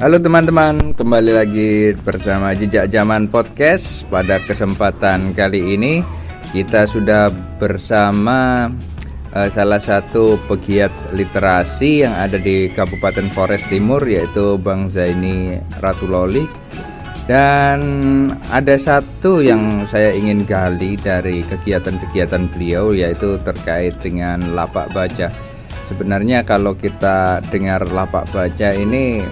Halo teman-teman, kembali lagi bersama Jejak Zaman Podcast. Pada kesempatan kali ini kita sudah bersama salah satu pegiat literasi yang ada di Kabupaten Flores Timur, yaitu Bang Zaini Ratuloli. Dan ada satu yang saya ingin gali dari kegiatan-kegiatan beliau, yaitu terkait dengan lapak baca. Sebenarnya kalau kita dengar lapak baca ini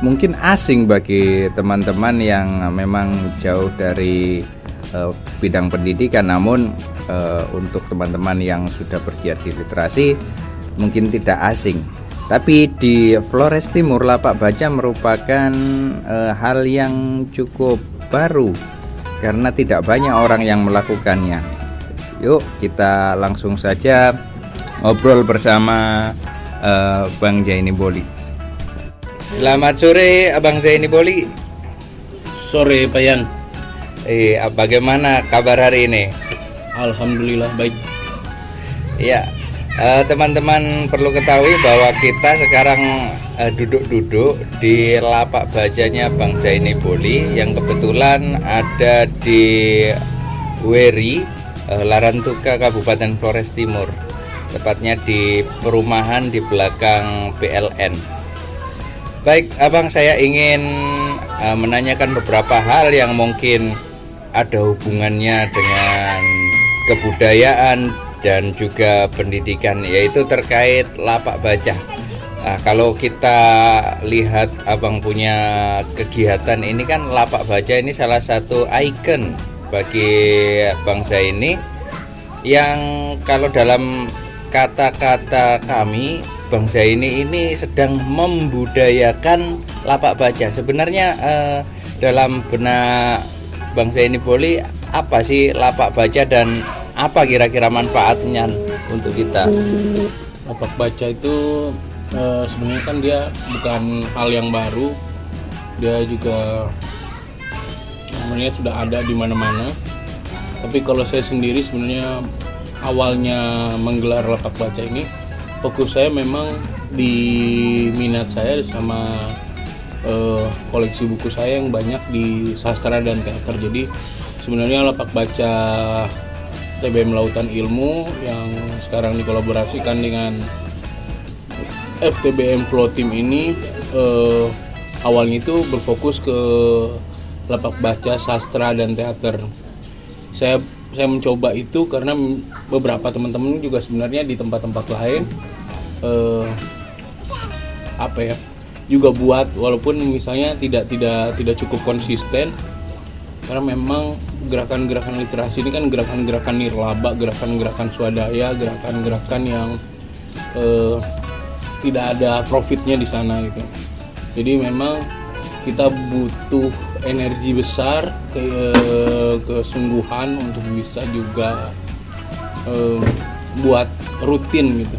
mungkin asing bagi teman-teman yang memang jauh dari bidang pendidikan, namun untuk teman-teman yang sudah bergiat di literasi mungkin tidak asing. Tapi di Flores Timur lapak baca merupakan hal yang cukup baru karena tidak banyak orang yang melakukannya. Yuk kita langsung saja ngobrol bersama Bang Zaini Boli. Selamat sore Abang Zaini Boli. Sore Pak Yan. Bagaimana kabar hari ini? Alhamdulillah baik. Ya, teman-teman perlu ketahui bahwa kita sekarang duduk-duduk di lapak bacanya Bang Zaini Boli yang kebetulan ada di Weri, Larantuka, Kabupaten Flores Timur. Tepatnya di perumahan di belakang PLN. Baik, Abang, saya ingin menanyakan beberapa hal yang mungkin ada hubungannya dengan kebudayaan dan juga pendidikan, yaitu terkait lapak baca. Kalau kita lihat Abang punya kegiatan ini kan, lapak baca ini salah satu ikon bagi Bang Zaini yang kalau dalam kata-kata kami, Bang Zaini ini sedang membudayakan lapak baca. Sebenarnya dalam benak Bang Zaini Boli, apa sih lapak baca dan apa kira-kira manfaatnya untuk kita? Lapak baca itu sebenarnya kan dia bukan hal yang baru. Dia juga sebenarnya sudah ada di mana-mana. Tapi kalau saya sendiri sebenarnya awalnya menggelar lapak baca ini, fokus saya memang di minat saya sama koleksi buku saya yang banyak di sastra dan teater. Jadi sebenarnya lapak baca TBM Lautan Ilmu yang sekarang dikolaborasikan dengan FTBM Flow Team ini awalnya itu berfokus ke lapak baca sastra dan teater. Saya mencoba itu karena beberapa teman-teman juga sebenarnya di tempat-tempat lain juga buat, walaupun misalnya tidak cukup konsisten, karena memang gerakan-gerakan literasi ini kan gerakan-gerakan nirlaba, gerakan-gerakan swadaya, gerakan-gerakan yang tidak ada profitnya di sana gitu. Jadi memang kita butuh energi besar, kesungguhan untuk bisa juga buat rutin gitu.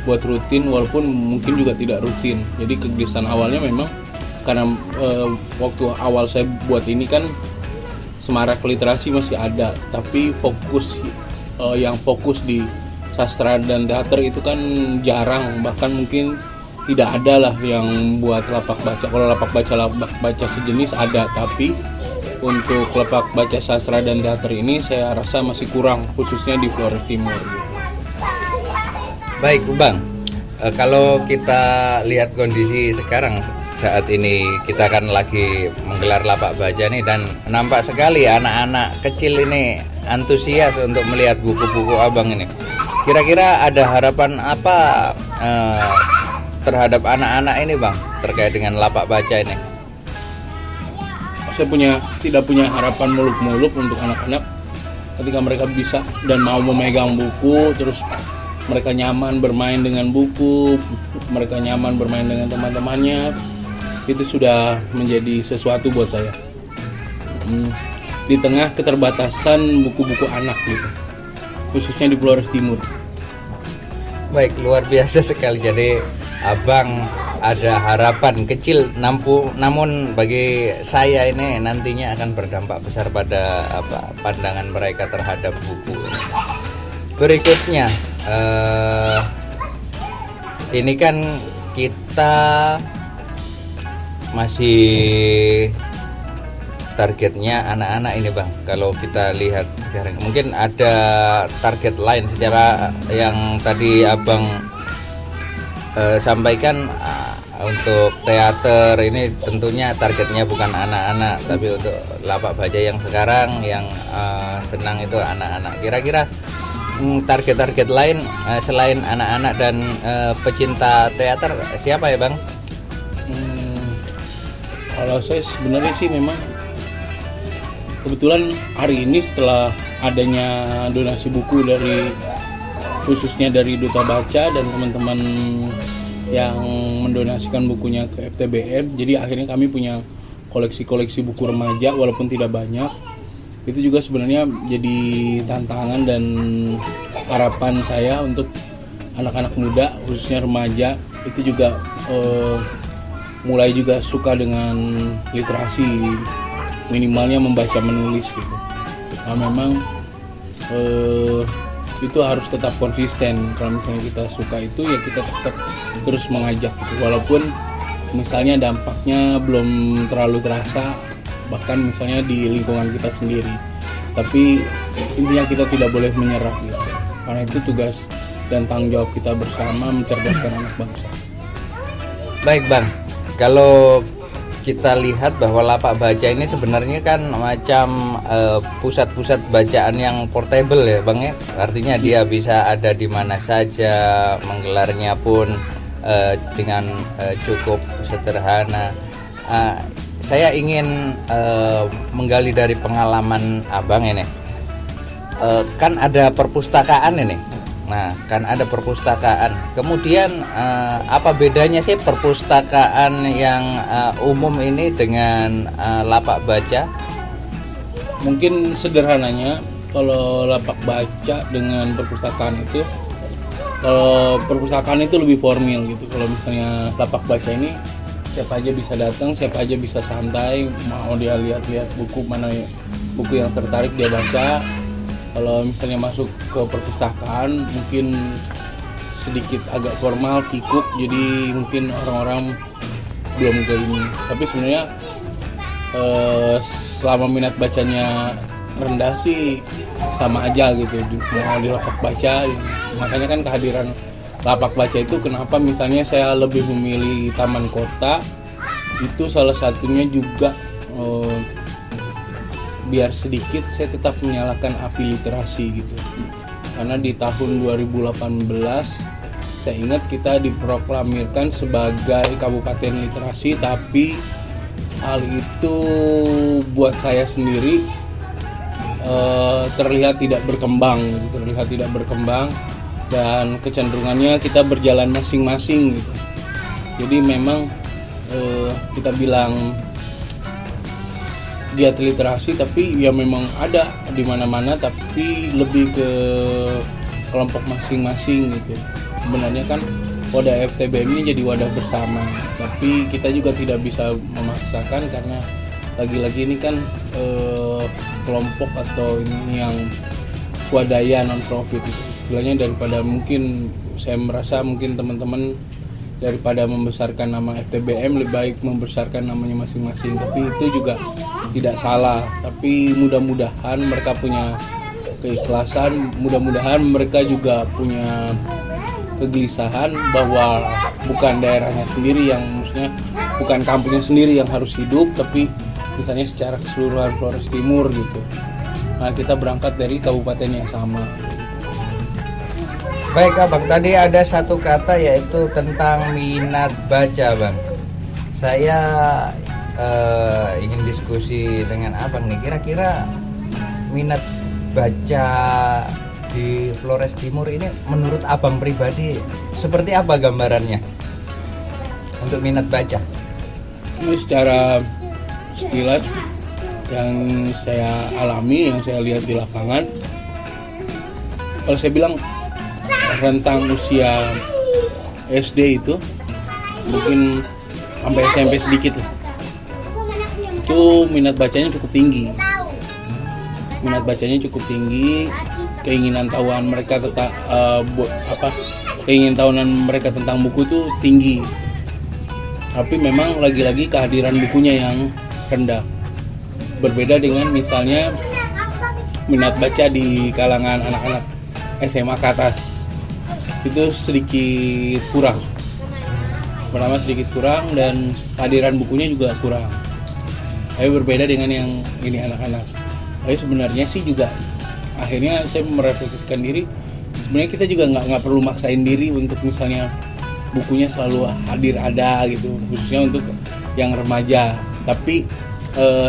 Buat rutin walaupun mungkin juga tidak rutin. Jadi kegelisahan awalnya memang karena waktu awal saya buat ini kan semarak literasi masih ada, tapi yang fokus di sastra dan teater itu kan jarang, bahkan mungkin tidak ada lah yang buat lapak baca. Kalau lapak baca sejenis ada, tapi untuk lapak baca sastra dan teater ini saya rasa masih kurang, khususnya di Flores Timur gitu. Baik Bang, kalau kita lihat kondisi sekarang saat ini, kita kan lagi menggelar lapak baca nih, dan nampak sekali anak-anak kecil ini antusias untuk melihat buku-buku Abang ini. Kira-kira ada harapan apa terhadap anak-anak ini Bang, terkait dengan lapak baca ini? Saya tidak punya harapan muluk-muluk untuk anak-anak. Ketika mereka bisa dan mau memegang buku, terus mereka nyaman bermain dengan buku, mereka nyaman bermain dengan teman-temannya, itu sudah menjadi sesuatu buat saya. Di tengah keterbatasan buku-buku anak gitu, khususnya di Flores Timur. Baik, luar biasa sekali. Jadi Abang ada harapan kecil, namun bagi saya ini nantinya akan berdampak besar pada pandangan mereka terhadap buku. Berikutnya, ini kan kita masih targetnya anak-anak ini Bang. Kalau kita lihat sekarang mungkin ada target lain secara yang tadi Abang sampaikan, untuk teater ini tentunya targetnya bukan anak-anak, tapi untuk lapak baca yang sekarang yang senang itu anak-anak. Kira-kira target-target lain selain anak-anak dan pecinta teater siapa ya Bang? Kalau saya sebenarnya sih memang kebetulan hari ini setelah adanya donasi buku dari khususnya dari Duta Baca dan teman-teman yang mendonasikan bukunya ke FTBM, jadi akhirnya kami punya koleksi-koleksi buku remaja walaupun tidak banyak. Itu juga sebenarnya jadi tantangan dan harapan saya untuk anak-anak muda khususnya remaja itu juga mulai juga suka dengan literasi, minimalnya membaca menulis gitu. Nah memang itu harus tetap konsisten. Kalau misalnya kita suka itu ya kita tetap terus mengajak gitu. Walaupun misalnya dampaknya belum terlalu terasa bahkan misalnya di lingkungan kita sendiri, tapi intinya kita tidak boleh menyerah gitu. Karena itu tugas dan tanggung jawab kita bersama mencerdaskan anak bangsa. Baik Bang, kalau kita lihat bahwa lapak baca ini sebenarnya kan macam pusat-pusat bacaan yang portable ya Bang ya. Artinya dia bisa ada di mana saja, menggelarnya pun dengan cukup sederhana. Saya ingin menggali dari pengalaman Abang ini. Kan ada perpustakaan ini. Nah, kan ada perpustakaan. Kemudian apa bedanya sih perpustakaan yang umum ini dengan lapak baca? Mungkin sederhananya kalau lapak baca dengan perpustakaan itu, kalau perpustakaan itu lebih formal gitu. Kalau misalnya lapak baca ini siapa aja bisa datang, siapa aja bisa santai, mau dia lihat-lihat buku mana buku yang tertarik dia baca. Kalau misalnya masuk ke perpustakaan mungkin sedikit agak formal, kikuk, jadi mungkin orang-orang belum ke ini. Tapi sebenarnya selama minat bacanya rendah sih sama aja gitu, mau di lapak baca. Makanya kan kehadiran lapak baca itu kenapa misalnya saya lebih memilih taman kota, itu salah satunya juga biar sedikit saya tetap menyalakan api literasi gitu. Karena di tahun 2018 saya ingat kita diproklamirkan sebagai kabupaten literasi, tapi hal itu buat saya sendiri terlihat tidak berkembang dan kecenderungannya kita berjalan masing-masing gitu. Jadi memang kita bilang giat literasi, tapi ya memang ada di mana-mana, tapi lebih ke kelompok masing-masing gitu. Sebenarnya kan wadah FTBM ini jadi wadah bersama, tapi kita juga tidak bisa memaksakan karena lagi-lagi ini kan kelompok atau ini yang swadaya non profit gitu. Istilahnya daripada mungkin saya merasa mungkin teman-teman daripada membesarkan nama FTBM lebih baik membesarkan namanya masing-masing, tapi itu juga tidak salah. Tapi mudah-mudahan mereka punya keikhlasan, mudah-mudahan mereka juga punya kegelisahan bahwa bukan daerahnya sendiri yang maksudnya bukan kampungnya sendiri yang harus hidup, tapi misalnya secara keseluruhan Flores Timur gitu. Nah, kita berangkat dari kabupaten yang sama. Baik Abang, tadi ada satu kata yaitu tentang minat baca Bang. Saya ingin diskusi dengan Abang nih, kira-kira minat baca di Flores Timur ini menurut Abang pribadi seperti apa gambarannya untuk minat baca? Ini secara sekilas yang saya alami, yang saya lihat di lapangan, kalau saya bilang rentang usia SD itu mungkin sampai SMP sedikit lah, itu minat bacanya cukup tinggi. Keinginan tahuan mereka tentang keinginan tahunan mereka tentang buku itu tinggi. Tapi memang lagi-lagi kehadiran bukunya yang rendah. Berbeda dengan misalnya minat baca di kalangan anak-anak SMA ke atas. Itu sedikit kurang. Pertama sedikit kurang dan kehadiran bukunya juga kurang. Tapi berbeda dengan yang ini anak-anak. Tapi sebenarnya sih juga akhirnya saya merefleksikan diri. Sebenarnya kita juga nggak perlu maksain diri untuk misalnya bukunya selalu hadir ada gitu, khususnya untuk yang remaja. Tapi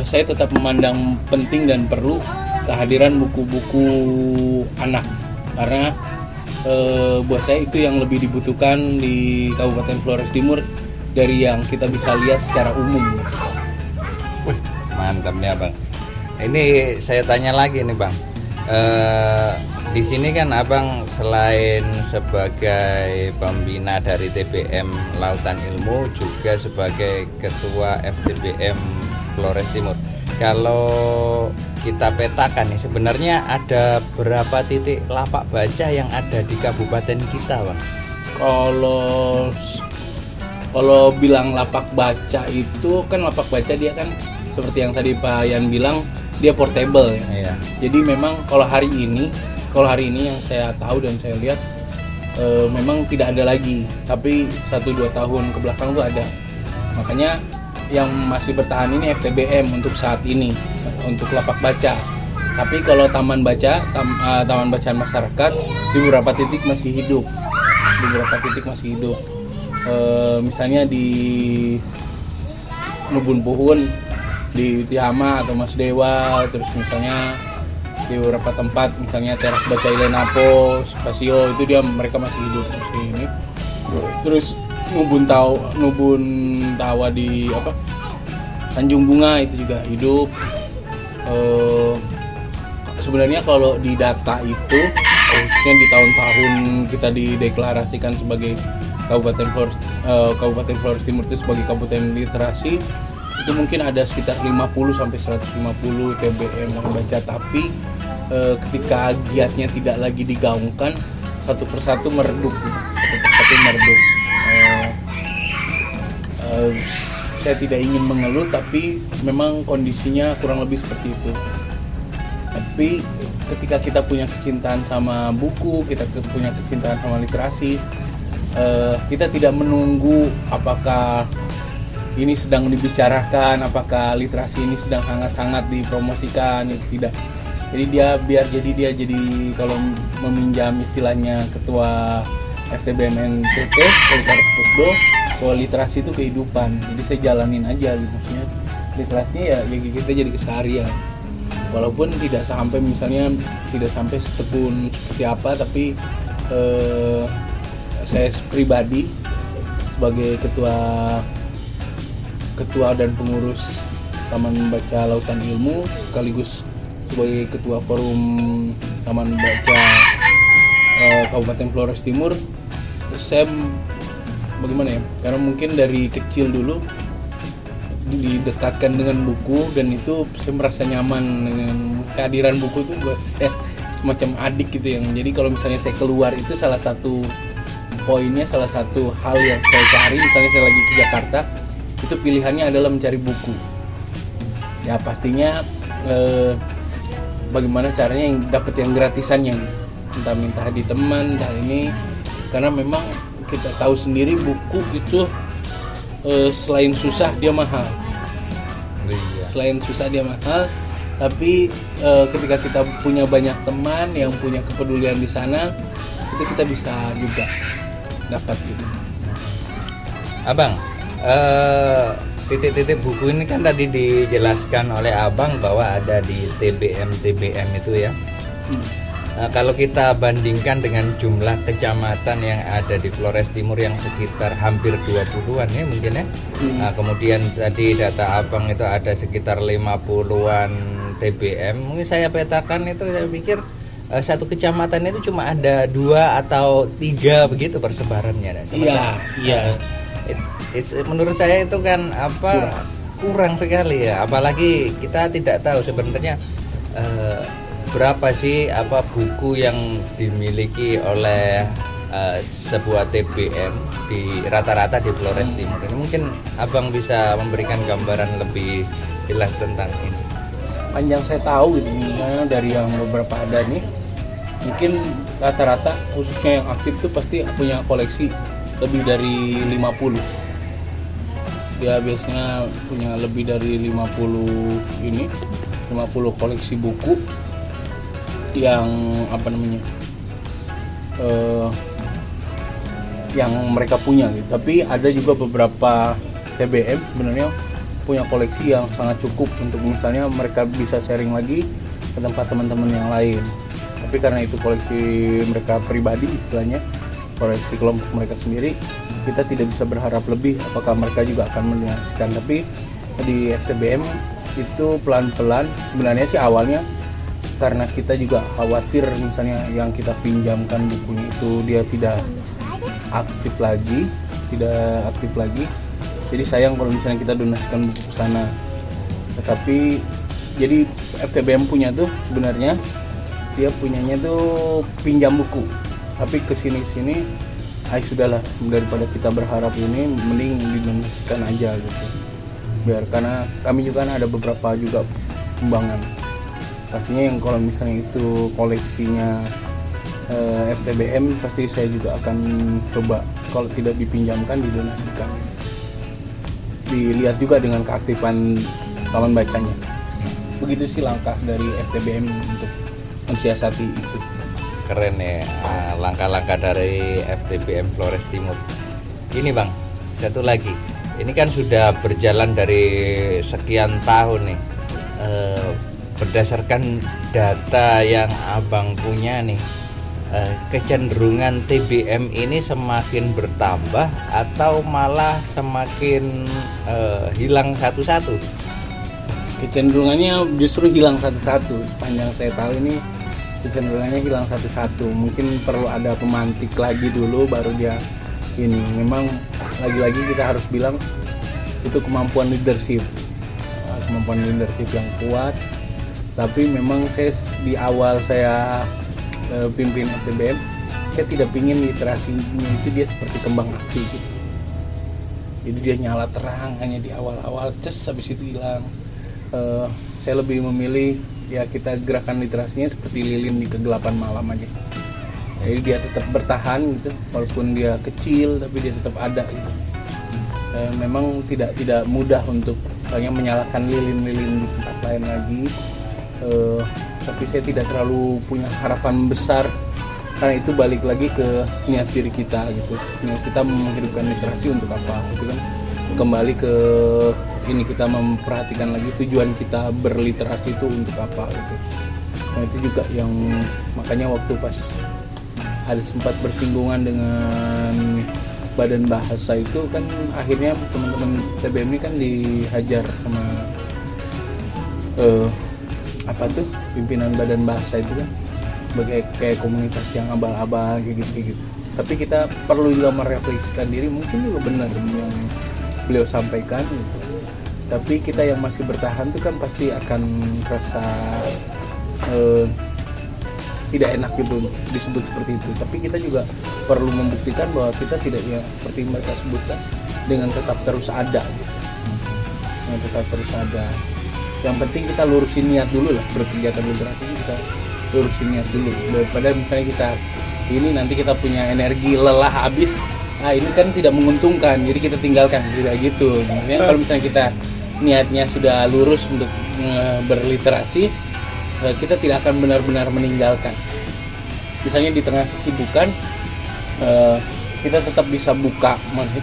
saya tetap memandang penting dan perlu kehadiran buku-buku anak, karena buat saya itu yang lebih dibutuhkan di Kabupaten Flores Timur dari yang kita bisa lihat secara umum. Wih, mantap nih Abang. Ini saya tanya lagi nih Bang. Di sini kan Abang selain sebagai pembina dari TBM Lautan Ilmu juga sebagai ketua FTBM Flores Timur. Kalau kita petakan nih sebenarnya ada berapa titik lapak baca yang ada di kabupaten kita, Bang? Kalau bilang lapak baca itu kan lapak baca dia kan seperti yang tadi Pak Yan bilang dia portable ya. Iya. Jadi memang kalau hari ini yang saya tahu dan saya lihat memang tidak ada lagi, tapi 1-2 tahun ke belakang tuh ada. Makanya yang masih bertahan ini FTBM untuk saat ini untuk lapak baca. Tapi kalau taman bacaan masyarakat di beberapa titik masih hidup. Misalnya di Nubun Puhun, di Tihama atau Mas Dewa, terus misalnya di beberapa tempat misalnya Teras Baca Ilenapo, Spasio itu mereka masih hidup masih ini. Terus Nubun Tawa di Tanjung Bunga itu juga hidup. Sebenarnya kalau di data itu khususnya di tahun-tahun kita dideklarasikan sebagai Kabupaten Flores Timur itu sebagai kabupaten literasi, itu mungkin ada sekitar 50-150 TBM yang baca, tapi ketika giatnya tidak lagi digaungkan, satu persatu meredup. Saya tidak ingin mengeluh, tapi memang kondisinya kurang lebih seperti itu. Tapi ketika kita punya kecintaan sama buku, kita punya kecintaan sama literasi, kita tidak menunggu apakah ini sedang dibicarakan, apakah literasi ini sedang hangat-hangat dipromosikan, itu tidak. Jadi dia jadi kalau meminjam istilahnya ketua FTBM NTT Polikarpus Pusdo, bahwa literasi itu kehidupan. Jadi saya jalanin aja gitu, maksudnya literasinya ya kita jadi keseharian. Walaupun tidak sampai setekun seperti apa, tapi saya pribadi sebagai ketua dan pengurus Taman Baca Lautan Ilmu sekaligus sebagai ketua forum Taman Baca Kabupaten Flores Timur, saya bagaimana ya, karena mungkin dari kecil dulu didekatkan dengan buku, dan itu saya merasa nyaman dengan kehadiran buku itu buat saya semacam adik gitu yang, jadi kalau misalnya saya keluar itu salah satu poinnya, salah satu hal yang saya cari, misalnya saya lagi ke Jakarta, itu pilihannya adalah mencari buku. Ya pastinya bagaimana caranya yang dapat yang gratisannya gitu. Entah minta di teman, entah ini, karena memang kita tahu sendiri buku itu selain susah dia mahal. Tapi ketika kita punya banyak teman yang punya kepedulian di sana, itu kita bisa juga dapat gitu. Abang, titik-titik buku ini kan tadi dijelaskan oleh Abang bahwa ada di TBM itu ya. Kalau kita bandingkan dengan jumlah kecamatan yang ada di Flores Timur yang sekitar hampir 20-an ya mungkin ya. Kemudian tadi data Abang itu ada sekitar 50-an TBM. Mungkin saya petakan itu, saya pikir satu kecamatan itu cuma ada 2 atau 3 begitu persebarannya. Iya. Menurut saya itu kan kurang sekali ya. Apalagi kita tidak tahu sebenarnya berapa sih buku yang dimiliki oleh sebuah TBM di rata-rata di Flores Timur. Ini mungkin Abang bisa memberikan gambaran lebih jelas tentang ini. Panjang saya tahu gitu, misalnya dari yang beberapa ada nih, mungkin rata-rata khususnya yang aktif tuh pasti punya koleksi lebih dari 50. Dia biasanya punya lebih dari 50 koleksi buku yang yang mereka punya gitu. Tapi ada juga beberapa TBM sebenarnya punya koleksi yang sangat cukup untuk misalnya mereka bisa sharing lagi ke tempat teman-teman yang lain. Tapi karena itu koleksi mereka pribadi istilahnya, koleksi kelompok mereka sendiri, kita tidak bisa berharap lebih apakah mereka juga akan mendonasikan. Tapi di FTBM itu pelan-pelan sebenarnya sih awalnya karena kita juga khawatir misalnya yang kita pinjamkan bukunya itu dia tidak aktif lagi. Jadi sayang kalau misalnya kita donasikan buku ke sana. Tetapi jadi FTBM punya tuh sebenarnya dia punyanya tuh pinjam buku. Tapi kesini sudahlah, daripada kita berharap ini mending didonasikan aja gitu. Biar karena kami juga kan ada beberapa juga sumbangan. Pastinya yang kalau misalnya itu koleksinya FTBM pasti saya juga akan coba kalau tidak dipinjamkan didonasikan. Dilihat juga dengan keaktifan taman bacanya. Begitu sih langkah dari FTBM untuk mensiasati itu. Keren ya, langkah-langkah dari FTBM Flores Timur. Ini Bang, satu lagi. Ini kan sudah berjalan dari sekian tahun nih. Berdasarkan data yang Abang punya nih, kecenderungan TBM ini semakin bertambah atau malah semakin hilang satu-satu? Kecenderungannya justru hilang satu-satu. Sepanjang saya tahu ini kecenderungannya hilang satu-satu. Mungkin perlu ada pemantik lagi dulu baru dia ini. Memang lagi-lagi kita harus bilang itu kemampuan leadership yang kuat. Tapi memang saya di awal saya pimpin FTBM, saya tidak ingin literasinya itu dia seperti kembang api gitu. Jadi dia nyala terang hanya di awal-awal, habis itu hilang. Saya lebih memilih ya kita gerakan literasinya seperti lilin di kegelapan malam aja. Jadi dia tetap bertahan gitu, walaupun dia kecil tapi dia tetap ada gitu. Memang tidak mudah untuk misalnya menyalakan lilin-lilin di tempat lain lagi. Tapi saya tidak terlalu punya harapan besar karena itu balik lagi ke niat diri kita gitu. Niat kita menghidupkan literasi untuk apa? Itu kan kembali ke ini, kita memperhatikan lagi tujuan kita berliterasi itu untuk apa gitu. Nah itu juga yang makanya waktu pas ada sempat bersinggungan dengan badan bahasa itu kan akhirnya teman-teman TBM ini kan dihajar sama pimpinan badan bahasa itu kan sebagai kayak komunitas yang abal-abal kayak gitu. Tapi kita perlu juga merefleksikan diri, mungkin juga benar yang beliau sampaikan gitu. Tapi kita yang masih bertahan tuh kan pasti akan rasa tidak enak gitu disebut seperti itu. Tapi kita juga perlu membuktikan bahwa kita tidak ya seperti mereka sebutkan dengan tetap terus ada gitu. Yang penting kita lurusin niat dulu lah, berkegiatan literasi kita lurusin niat dulu. Daripada misalnya kita ini nanti kita punya energi lelah habis, ini kan tidak menguntungkan, jadi kita tinggalkan, tidak gitu. Maksudnya kalau misalnya kita niatnya sudah lurus untuk berliterasi, kita tidak akan benar-benar meninggalkan. Misalnya di tengah kesibukan, kita tetap bisa buka,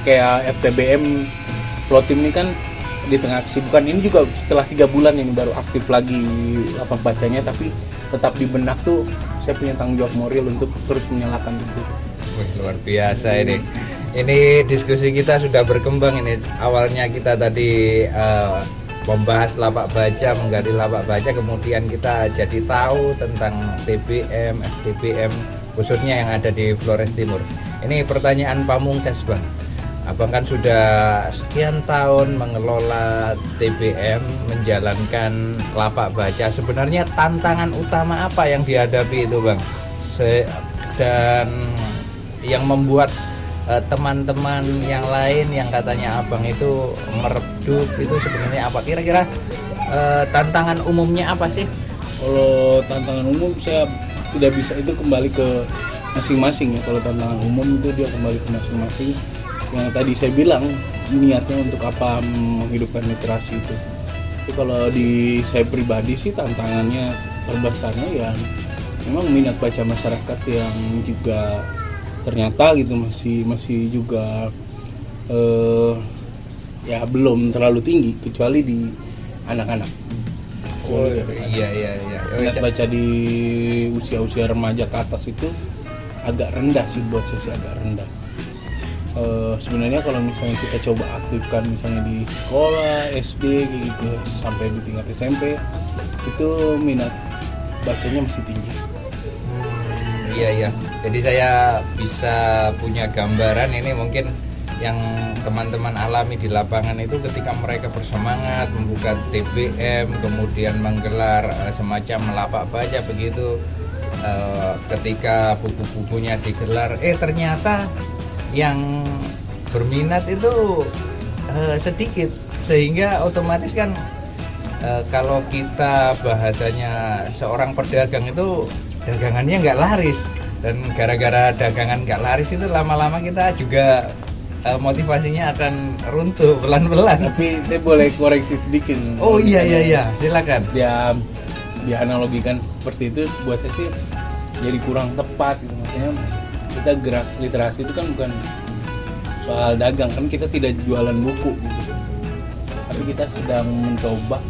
kayak FTBM Plotim ini kan di tengah kesibukan ini juga setelah 3 bulan ini baru aktif lagi lapak bacanya, tapi tetap di benak tuh saya punya tanggung jawab moral untuk terus menyalakan itu. Luar biasa ini. Ini diskusi kita sudah berkembang ini. Awalnya kita tadi membahas lapak baca, menggali lapak baca, kemudian kita jadi tahu tentang TBM, FTBM khususnya yang ada di Flores Timur. Ini pertanyaan pamungkas Bang. Abang kan sudah sekian tahun mengelola TBM, menjalankan lapak baca. Sebenarnya tantangan utama apa yang dihadapi itu Bang? Dan yang membuat teman-teman yang lain yang katanya abang itu meredup itu sebenarnya apa? Kira-kira tantangan umumnya apa sih? Kalau tantangan umum saya tidak bisa, itu kembali ke masing-masing ya. Kalau tantangan umum itu dia kembali ke masing-masing. Yang tadi saya bilang niatnya untuk apa menghidupkan literasi itu. Tapi kalau di saya pribadi sih tantangannya terbesarnya ya memang minat baca masyarakat yang juga ternyata gitu masih juga ya belum terlalu tinggi kecuali di anak-anak. Iya. Minat baca di usia-usia remaja ke atas itu agak rendah sih, buat saya agak rendah. Sebenarnya kalau misalnya kita coba aktifkan misalnya di sekolah SD gitu sampai di tingkat SMP itu minat bacanya masih tinggi. Iya. Jadi saya bisa punya gambaran ini mungkin yang teman-teman alami di lapangan itu ketika mereka bersemangat membuka TBM kemudian menggelar semacam lapak baca begitu, ketika buku-bukunya digelar ternyata yang berminat itu sedikit, sehingga otomatis kan kalau kita bahasanya seorang pedagang itu dagangannya nggak laris, dan gara-gara dagangan nggak laris itu lama-lama kita juga motivasinya akan runtuh pelan-pelan. Tapi saya boleh koreksi sedikit. Oh iya, silakan. Dia analogikan seperti itu buat saya sih jadi kurang tepat gitu. Maksudnya kita gerak literasi itu kan bukan soal dagang, kan kita tidak jualan buku gitu. Tapi kita sedang mencoba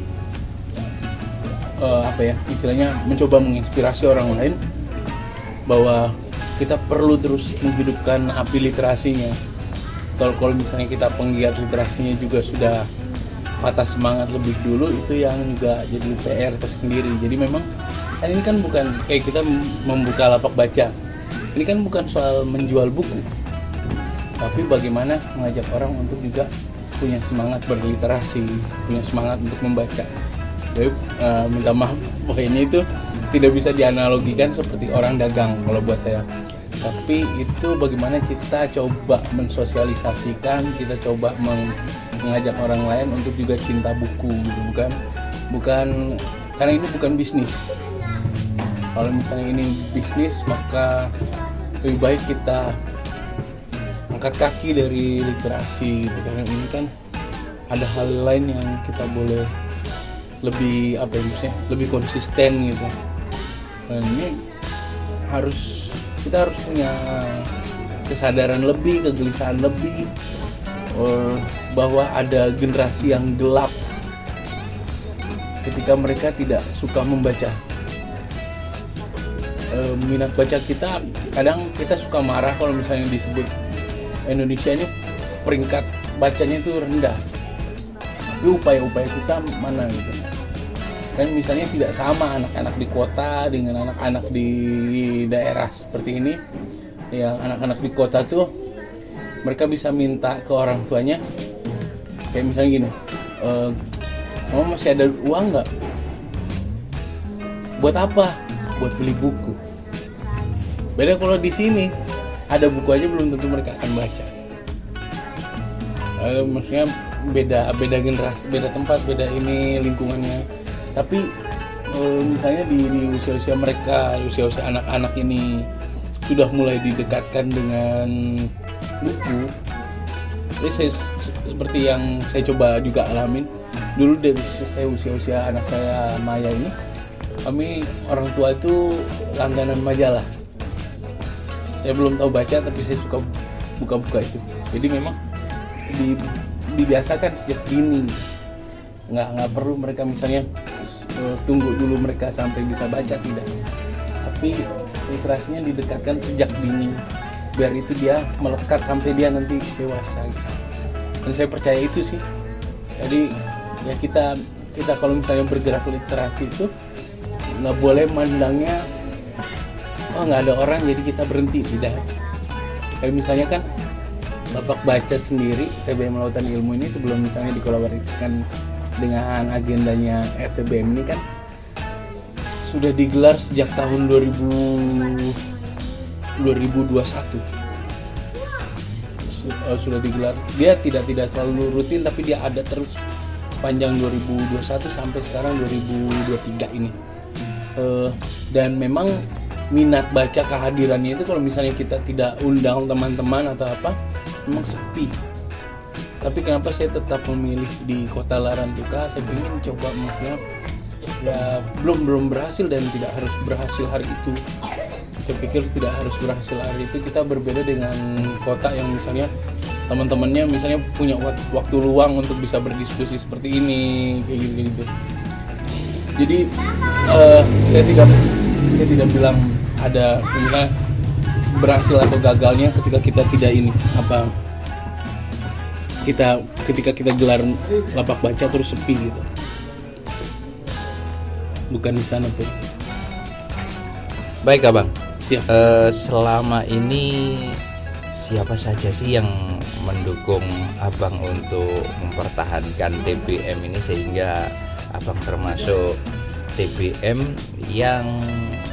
istilahnya mencoba menginspirasi orang lain bahwa kita perlu terus menghidupkan api literasinya. Kalau misalnya kita penggiat literasinya juga sudah patah semangat lebih dulu, itu yang juga jadi PR tersendiri. Jadi memang kan ini kan bukan kayak kita membuka lapak baca. Ini kan bukan soal menjual buku, tapi bagaimana mengajak orang untuk juga punya semangat berliterasi, punya semangat untuk membaca. Jadi minta maaf, pokoknya itu tidak bisa dianalogikan seperti orang dagang kalau buat saya. Tapi itu bagaimana kita coba mensosialisasikan, kita coba mengajak orang lain untuk juga cinta buku gitu. Bukan karena ini bukan bisnis. Kalau misalnya ini bisnis, maka lebih baik kita angkat kaki dari literasi gitu. Karena ini kan ada hal lain yang kita boleh lebih lebih konsisten gitu. Dan ini kita harus punya kesadaran lebih, kegelisahan lebih bahwa ada generasi yang gelap ketika mereka tidak suka membaca. Minat baca kita, kadang kita suka marah kalau misalnya disebut Indonesia ini peringkat bacanya itu rendah, tapi upaya-upaya kita mana gitu. Kan misalnya tidak sama anak-anak di kota dengan anak-anak di daerah seperti ini. Yang anak-anak di kota tuh mereka bisa minta ke orang tuanya kayak misalnya gini, mama masih ada uang nggak? Buat apa? Buat beli buku. Beda kalau di sini ada buku aja belum tentu mereka akan baca. Maksudnya beda generasi, beda tempat, beda ini lingkungannya. Tapi misalnya di usia-usia mereka, usia-usia anak-anak ini sudah mulai didekatkan dengan buku. Jadi seperti yang saya coba juga alamin dulu dari saya usia-usia anak saya Maya ini, kami orang tua itu langganan majalah. Saya belum tahu baca tapi saya suka buka-buka itu. Jadi memang dibiasakan sejak dini. Nggak perlu mereka misalnya tunggu dulu mereka sampai bisa baca, tidak. Tapi literasinya didekatkan sejak dini biar itu dia melekat sampai dia nanti dewasa gitu. Dan saya percaya itu sih. Jadi ya kita kalau misalnya bergerak literasi itu nggak boleh mandangnya nggak ada orang jadi kita berhenti, tidak. Kayak misalnya kan lapak baca sendiri TBM Lautan Ilmu ini sebelum misalnya dikolaborasikan dengan agendanya FTBM ini kan sudah digelar sejak tahun 2021. sudah digelar. Dia tidak selalu rutin, tapi dia ada terus panjang 2021 sampai sekarang 2023 ini. Dan memang minat baca kehadirannya itu kalau misalnya kita tidak undang teman-teman atau apa, memang sepi. Tapi kenapa saya tetap memilih di Kota Larantuka? Saya ingin coba, maksudnya ya belum berhasil dan tidak harus berhasil hari itu. Saya pikir tidak harus berhasil hari itu. Kita berbeda dengan kota yang misalnya teman-temannya misalnya punya waktu luang untuk bisa berdiskusi seperti ini, kayak gitu. Jadi saya tidak bilang ada misalnya berhasil atau gagalnya ketika kita tidak ini apa. Ketika kita gelar lapak baca terus sepi gitu, bukan di sana tuh. Baik Abang. Siap. Selama ini siapa saja sih yang mendukung Abang untuk mempertahankan TBM ini sehingga Abang termasuk TBM yang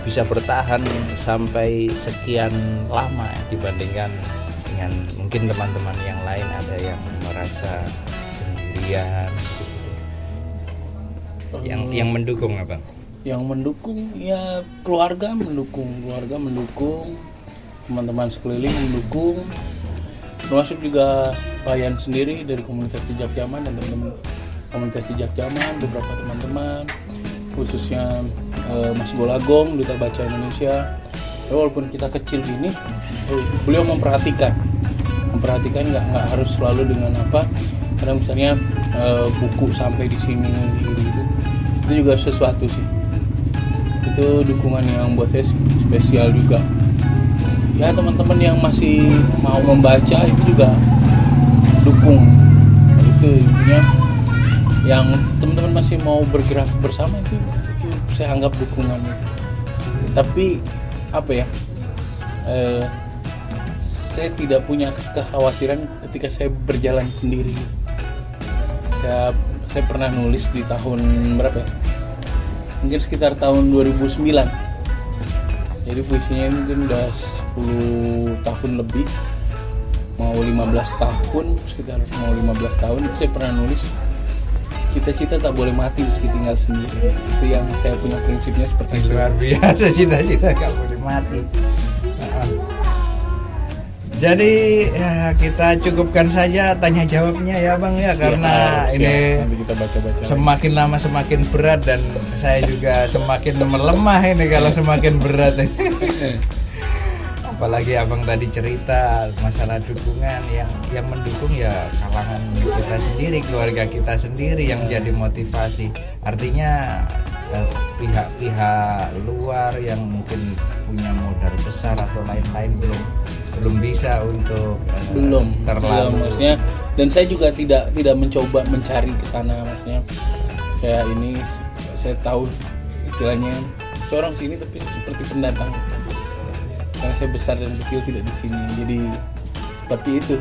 bisa bertahan sampai sekian lama dibandingkan dengan mungkin teman-teman yang lain ada yang merasa sendirian gitu. Yang mendukung Abang? Yang mendukung ya keluarga mendukung, teman-teman sekeliling mendukung, termasuk juga Payan sendiri dari komunitas Jejak Zaman dan teman-teman komunitas Jejak Zaman, beberapa teman-teman khususnya Mas Golagong Duta Baca Indonesia. Walaupun kita kecil gini, beliau memperhatikan nggak harus selalu dengan apa, kadang misalnya buku sampai di sini gitu. Itu juga sesuatu sih, itu dukungan yang buat saya spesial juga. Ya teman-teman yang masih mau membaca itu juga dukung, itu intinya. Yang teman-teman masih mau bergerak bersama itu saya anggap dukungannya. Tapi apa ya, saya tidak punya kekhawatiran ketika saya berjalan sendiri. Saya pernah nulis di tahun berapa ya, mungkin sekitar tahun 2009. Jadi puisinya ini mungkin udah 10 tahun lebih, mau 15 tahun, sekitar mau 15 tahun itu saya pernah nulis cita-cita tak boleh mati meski tinggal sendiri. Itu yang saya punya prinsipnya seperti itu. Luar biasa, cita-cita gak boleh mati. Jadi ya, kita cukupkan saja tanya jawabnya ya Bang ya, karena ini nanti kita baca-baca semakin lagi. lama semakin berat dan saya juga semakin melemah ini kalau semakin berat. Apalagi Abang tadi cerita masalah dukungan, yang mendukung ya kalangan kita sendiri, keluarga kita sendiri yang jadi motivasi. Artinya pihak-pihak luar yang mungkin punya modal besar atau lain-lain belum bisa untuk terlalu maksudnya. Dan saya juga tidak mencoba mencari ke sana, maksudnya kayak ini saya tahu istilahnya seorang sini tapi seperti pendatang, karena saya besar dan kecil tidak di sini. Jadi tapi itu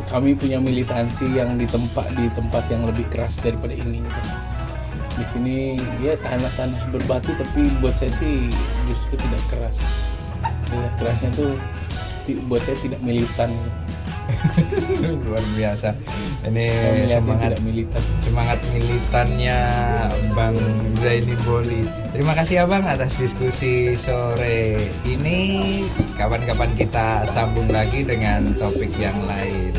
kami punya militansi yang di tempat yang lebih keras daripada ini gitu. Di sini ya tanah berbatu, tapi buat saya sih justru tidak keras. Ya, kerasnya tuh buat saya tidak militan gitu. Luar biasa ini semangat militannya Bang Zaini Boli. Terima kasih Abang atas diskusi sore ini. Kapan-kapan kita sambung lagi dengan topik yang lain.